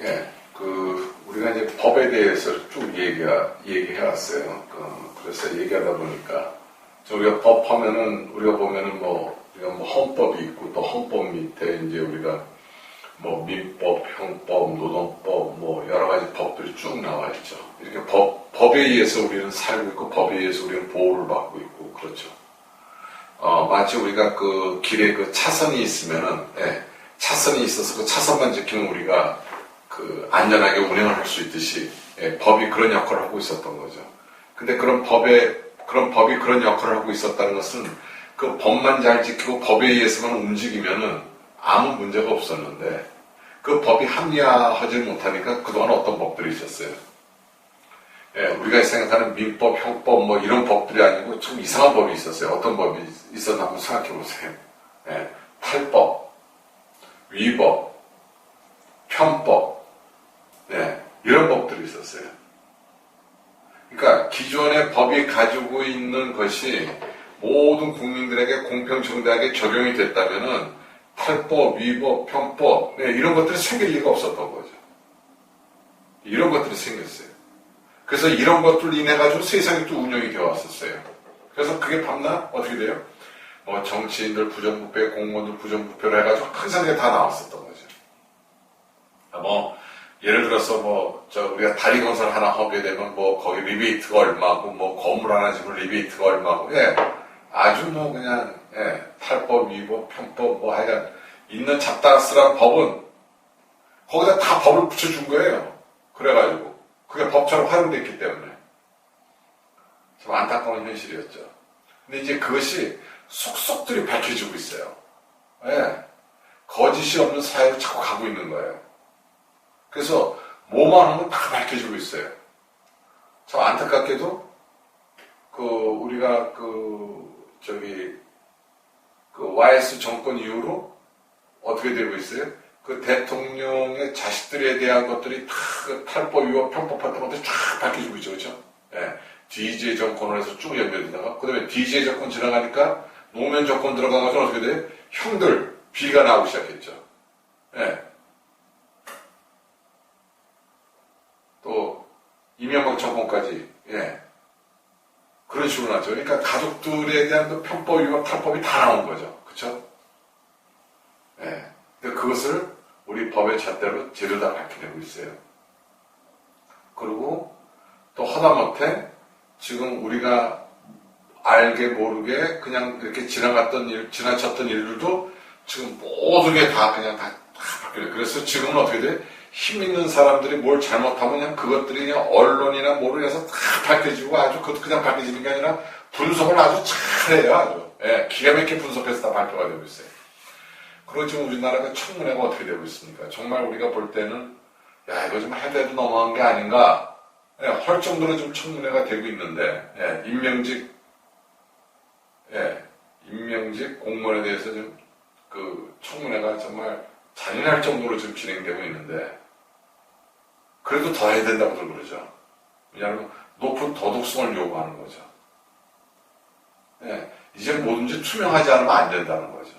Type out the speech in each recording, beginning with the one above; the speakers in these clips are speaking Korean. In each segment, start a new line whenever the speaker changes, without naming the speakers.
예, 우리가 이제 법에 대해서 쭉 얘기해왔어요. 그래서 얘기하다 보니까, 우리가 법 하면은, 우리가 보면은 우리가 헌법이 있고, 또 헌법 밑에 이제 우리가 민법, 형법, 노동법, 여러 가지 법들이 쭉 나와 있죠. 이렇게 법에 의해서 우리는 살고 있고, 법에 의해서 우리는 보호를 받고 있고, 그렇죠. 마치 우리가 길에 차선이 있으면은, 예, 차선이 있어서 그 차선만 지키면 우리가 안전하게 운행을 할 수 있듯이, 예, 법이 그런 역할을 하고 있었던 거죠. 근데 그런 법이 그런 역할을 하고 있었다는 것은 그 법만 잘 지키고 법에 의해서만 움직이면은 아무 문제가 없었는데 그 법이 합리화하지 못하니까 그동안 어떤 법들이 있었어요. 예, 우리가 생각하는 민법, 형법 이런 법들이 아니고 좀 이상한 법이 있었어요. 어떤 법이 있었나 한번 생각해 보세요. 예, 탈법, 위법, 편법, 네, 이런 법들이 있었어요. 그러니까 기존의 법이 가지고 있는 것이 모든 국민들에게 공평정당하게 적용이 됐다면은 탈법, 위법, 편법, 네, 이런 것들이 생길 리가 없었던 거죠. 이런 것들이 생겼어요. 그래서 이런 것들로 인해 가지고 세상이 또 운영이 되어 왔었어요. 그래서 그게 밤낮 어떻게 돼요? 정치인들 부정부패, 공무원들 부정부패로 해가지고 항상 다 나왔었던 거죠. 예를 들어서 우리가 다리 건설 하나 하게 되면 거기 리베이트가 얼마고 건물 하나 지면 리베이트가 얼마고, 예, 아주 그냥, 예, 탈법, 위법, 편법 하여간 있는 잡다스러운 법은 거기다 다 법을 붙여준 거예요. 그래가지고 그게 법처럼 활용됐기 때문에 참 안타까운 현실이었죠. 근데 이제 그것이 속속들이 밝혀지고 있어요. 예, 거짓이 없는 사회로 자꾸 가고 있는 거예요. 그래서 뭐만 하면 다 밝혀지고 있어요. 참 안타깝게도 우리가 YS 정권 이후로 어떻게 되고 있어요? 대통령의 자식들에 대한 것들이 다 탈법, 위법, 편법 같은 것들이 쫙 밝혀지고 있죠, 그렇죠? 예, DJ 정권으로 해서 쭉 연결되다가 그 다음에 DJ 정권 지나가니까 노무현 정권 들어가가지고 어떻게 돼요? 형들 비리가 나오기 시작했죠. 예. 또 이명박 정권까지, 예, 그런 식으로 나죠. 그러니까 가족들에 대한 편법, 위법, 탈법이 다 나온 거죠. 그쵸? 예. 근데 그것을 우리 법의 잣대로 제대로 다 밝혀내고 있어요. 그리고 또 하다못해 지금 우리가 알게 모르게 그냥 이렇게 지나쳤던 일들도 지금 모든 게 다 바뀌어요. 그래서 지금은 어떻게 돼? 힘 있는 사람들이 뭘 잘못하면 그냥 그것들이 그냥 언론이나 뭐를 해서 다 밝혀지고 아주 그것도 그냥 밝혀지는 게 아니라 분석을 아주 잘해요. 아주. 예, 기가 막히게 분석해서 다 발표가 되고 있어요. 그리고 지금 우리나라가 청문회가 어떻게 되고 있습니까? 정말 우리가 볼 때는 야, 이거 좀 해도 너무한 게 아닌가? 예, 할 정도로 좀 청문회가 되고 있는데, 예, 임명직 공무원에 대해서 좀 청문회가 정말 잔인할 정도로 지금 진행되고 있는데, 그래도 더 해야 된다고들 그러죠. 왜냐하면 높은 도덕성을 요구하는 거죠. 예, 이제 뭐든지 투명하지 않으면 안 된다는 거죠.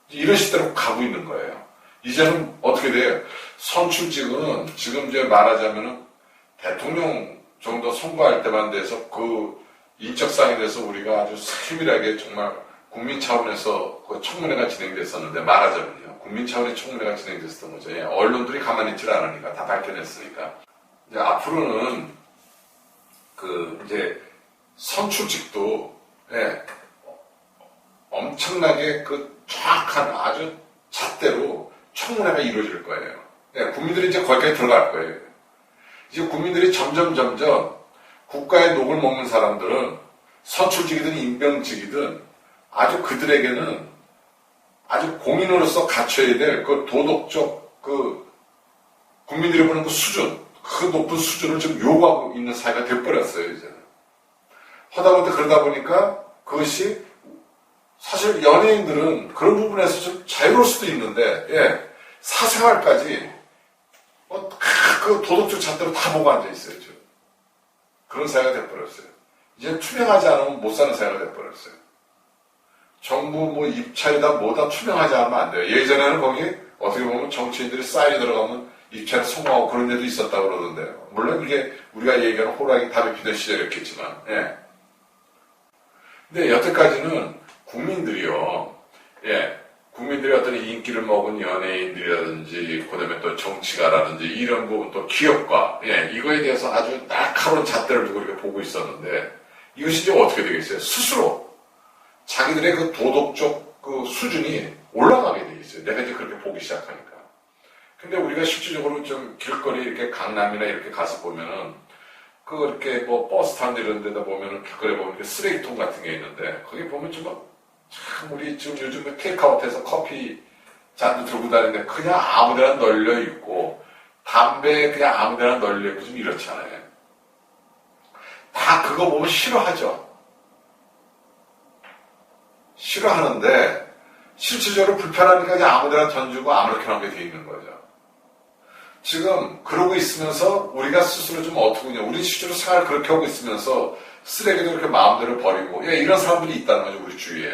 이런 시대로 가고 있는 거예요. 이제는 어떻게 돼요? 선출직은 지금 이제 말하자면은 대통령 정도 선거할 때만 돼서 인적사항에 대해서 우리가 아주 세밀하게 정말 국민 차원에서 청문회가 진행됐었는데, 말하자면요. 국민 차원의 청문회가 진행됐었던 거죠. 예, 언론들이 가만히 있질 않으니까, 다 밝혀냈으니까. 이제 앞으로는 이제 선출직도, 예, 엄청나게 정확한 아주 잣대로 청문회가 이루어질 거예요. 예, 국민들이 이제 거기까지 들어갈 거예요. 이제 국민들이 점점 국가의 녹을 먹는 사람들은 선출직이든 임명직이든 아주 그들에게는 아주 공인으로서 갖춰야 될 도덕적 국민들이 보는 수준, 높은 수준을 지금 요구하고 있는 사회가 돼버렸어요, 이제는. 하다못해 그러다 보니까 그것이 사실 연예인들은 그런 부분에서 좀 자유로울 수도 있는데, 예, 사생활까지 도덕적 잣대로 다 보고 앉아있어요, 지금. 그런 사회가 돼버렸어요. 이제 투명하지 않으면 못 사는 사회가 돼버렸어요. 정부 입찰이다 뭐다 투명하지 않으면 안 돼요. 예전에는 거기 어떻게 보면 정치인들이 사인이 들어가면
입찰에 성공하고 그런 데도 있었다고 그러던데요. 물론 그게 우리가 얘기하는 호랑이 담배 피던 시절이었겠지만, 예. 근데 여태까지는 국민들이요, 예, 국민들이 어떤 인기를 먹은 연예인들이라든지, 그 다음에 또 정치가라든지, 이런 부분 또 기업가, 예, 이거에 대해서 아주 날카로운 잣대를 두고 이렇게 보고 있었는데, 이것이 이제 어떻게 되겠어요? 스스로 자기들의 그 도덕적 그 수준이 올라가게 되겠어요. 내가 이제 그렇게 보기 시작하니까. 근데 우리가 실질적으로 좀 길거리 이렇게 강남이나 이렇게 가서 보면은, 그 이렇게 뭐 버스 타는 이런 데다 보면은 길거리에 보면 쓰레기통 같은 게 있는데, 거기 보면 참 우리 지금 요즘에 테이크아웃해서 커피 잔도 들고 다니는데 그냥 아무데나 널려 있고, 담배 그냥 아무데나 널려 있고 좀 이렇잖아요. 다 그거 보면 싫어하죠. 싫어하는데 실질적으로 불편하니까 그냥 아무데나 던지고 아무렇게나 하게 돼 있는 거죠. 지금 그러고 있으면서 우리가 스스로 좀 어떻게 하냐. 우리 실제로 생활을 그렇게 하고 있으면서 쓰레기도 그렇게 마음대로 버리고, 예, 이런 사람들이 있다는 거죠, 우리 주위에.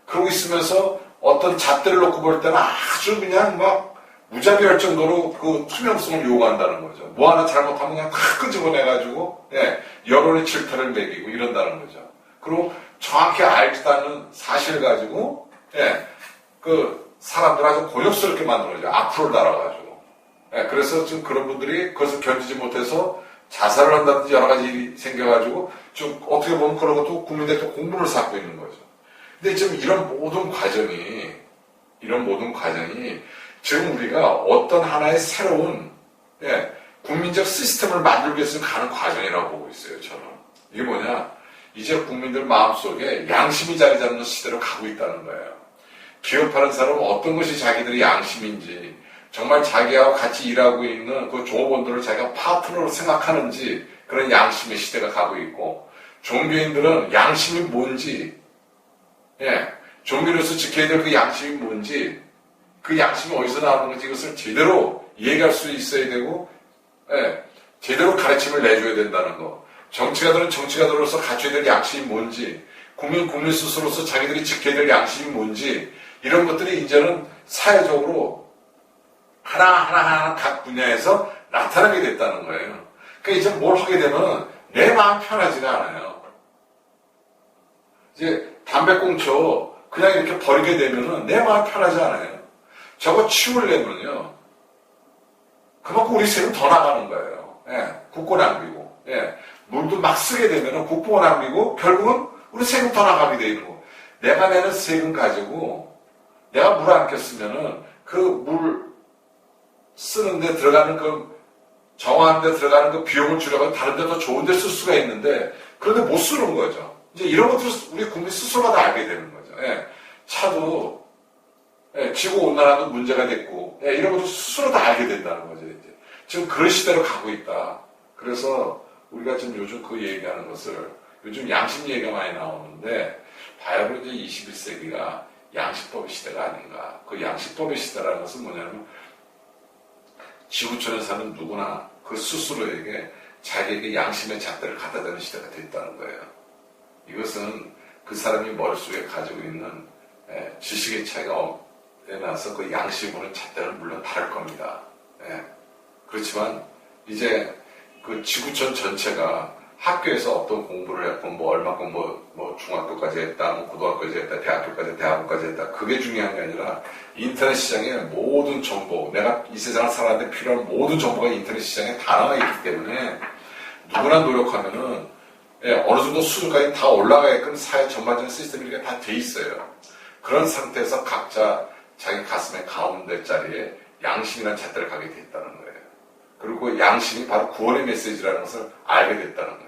그러고 있으면서 어떤 잣대를 놓고 볼 때는 아주 그냥 막 무자비할 정도로 그 투명성을 요구한다는 거죠. 뭐 하나 잘못하면 그냥 다 끄집어내가지고, 예, 여론의 질타를 매기고 이런다는 거죠. 그리고 정확히 알지도 않는 사실 가지고, 예, 그 사람들 아주 곤욕스럽게 만들어져. 악플을 달아가지고. 예, 그래서 지금 그런 분들이 그것을 견디지 못해서 자살을 한다든지 여러 가지 일이 생겨가지고 좀 어떻게 보면 그런 것도 국민들이 또 공분을 쌓고 있는 거죠. 근데 지금 이런 모든 과정이 지금 우리가 어떤 하나의 새로운, 예, 국민적 시스템을 만들기 위해서 가는 과정이라고 보고 있어요, 저는. 이게 뭐냐? 이제 국민들 마음속에 양심이 자리 잡는 시대로 가고 있다는 거예요. 기업하는 사람은 어떤 것이 자기들의 양심인지, 정말 자기하고 같이 일하고 있는 그 조업원들을 자기가 파트너로 생각하는지, 그런 양심의 시대가 가고 있고, 종교인들은 양심이 뭔지, 예, 종교로서 지켜야 될 그 양심이 뭔지, 그 양심이 어디서 나오는 건지 이것을 제대로 얘기할 수 있어야 되고, 예, 제대로 가르침을 내줘야 된다는 거. 정치가들은 정치가들로서 갖춰야 될 양심이 뭔지, 국민 스스로서 자기들이 지켜야 될 양심이 뭔지, 이런 것들이 이제는 사회적으로 하나하나 각 분야에서 나타나게 됐다는 거예요. 그러니까 이제 뭘 하게 되면 내 마음 편하지가 않아요. 이제 담배꽁초 그냥 이렇게 버리게 되면은 내 마음 편하지 않아요. 저거 치우려면요, 그만큼 우리 세금 더 나가는 거예요. 예, 국고 낭비고, 예, 물도 막 쓰게 되면은 국고 낭비고 결국은 우리 세금 더 나가게 돼 있는 거. 내가 내는 세금 가지고 내가 물 안 꼈으면은 그 물 쓰는데 들어가는 그 정화하는데 들어가는 그 비용을 줄여서 다른 데 더 좋은 데 쓸 수가 있는데 그런데 못 쓰는 거죠. 이제 이런 것들을 우리 국민 스스로가 다 알게 되는 거죠. 예, 차도, 예, 지구 온난화도 문제가 됐고, 예, 이런 것도 스스로 다 알게 된다는 거죠. 이제 지금 그런 시대로 가고 있다. 그래서 우리가 지금 요즘 그 얘기하는 것을, 요즘 양심 얘기가 많이 나오는데 바야흐로 이제 21세기가 양식법의 시대가 아닌가. 그 양식법의 시대라는 것은 뭐냐면 지구촌에 사는 누구나 그 스스로에게 자기에게 양심의 잣대를 갖다 대는 시대가 됐다는 거예요. 이것은 그 사람이 머릿속에 가지고 있는, 예, 지식의 차이가 나서 그 양심으로는 잣대는 물론 다를 겁니다. 예. 그렇지만 이제 그 지구촌 전체가 학교에서 어떤 공부를 했고, 뭐 얼마큼 뭐 중학교까지 했다, 뭐 고등학교까지 했다, 대학교까지 했다, 대학원까지 했다. 그게 중요한 게 아니라 인터넷 시장의 모든 정보, 내가 이 세상을 살아가는데 필요한 모든 정보가 인터넷 시장에 다 나와 있기 때문에 누구나 노력하면은, 예, 어느 정도 수준까지 다 올라가게끔 사회 전반적인 시스템이 이렇게 다 돼 있어요. 그런 상태에서 각자 자기 가슴의 가운데 자리에 양심이라는 잣대를 가게 돼 있다는 거예요. 그리고 그 양심이 바로 구원의 메시지라는 것을 알게 됐다는 거예요.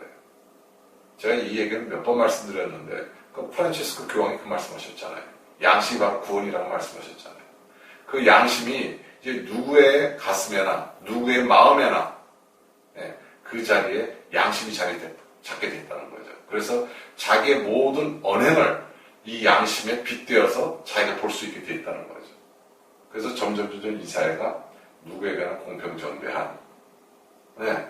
제가 이 얘기는 몇 번 말씀드렸는데, 그 프란치스코 교황이 그 말씀하셨잖아요. 양심이 바로 구원이라고 말씀하셨잖아요. 그 양심이 이제 누구의 가슴에나, 누구의 마음에나, 예, 그 자리에 양심이 잡게 됐다는 거죠. 그래서 자기의 모든 언행을 이 양심에 빗대어서 자기가 볼 수 있게 돼 있다는 거죠. 그래서 점점 이 사회가 누구에게나 공평정대한, 네,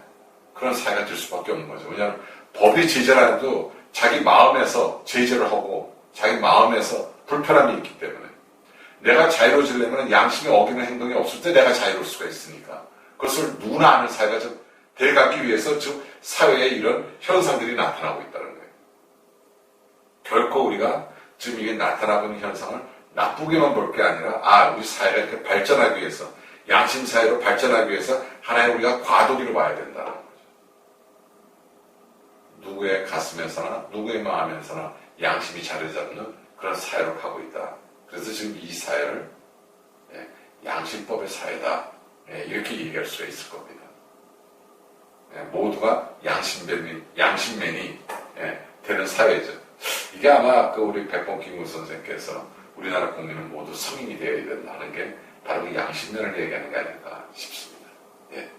그런 사회가 될 수밖에 없는 거죠. 왜냐하면 법이 제재라도 자기 마음에서 제재를 하고 자기 마음에서 불편함이 있기 때문에. 내가 자유로워지려면 양심이 어기는 행동이 없을 때 내가 자유로울 수가 있으니까 그것을 누구나 아는 사회가 좀 돼가기 위해서 지금 사회에 이런 현상들이 나타나고 있다는 거예요. 결코 우리가 지금 이게 나타나고 있는 현상을 나쁘게만 볼 게 아니라 우리 사회가 이렇게 발전하기 위해서 양심 사회로 발전하기 위해서 하나의 우리가 과도기로 봐야 된다는 거죠. 누구의 가슴에서나 누구의 마음에서나 양심이 자리 잡는 그런 사회로 가고 있다. 그래서 지금 이 사회를 양심법의 사회다. 이렇게 얘기할 수가 있을 겁니다. 모두가 양심맨이 되는 사회죠. 이게 아마 우리 백범 김구 선생께서 우리나라 국민은 모두 성인이 되어야 된다는 게 바로 그 양심면을 얘기하는 게 아닐까 싶습니다. 예.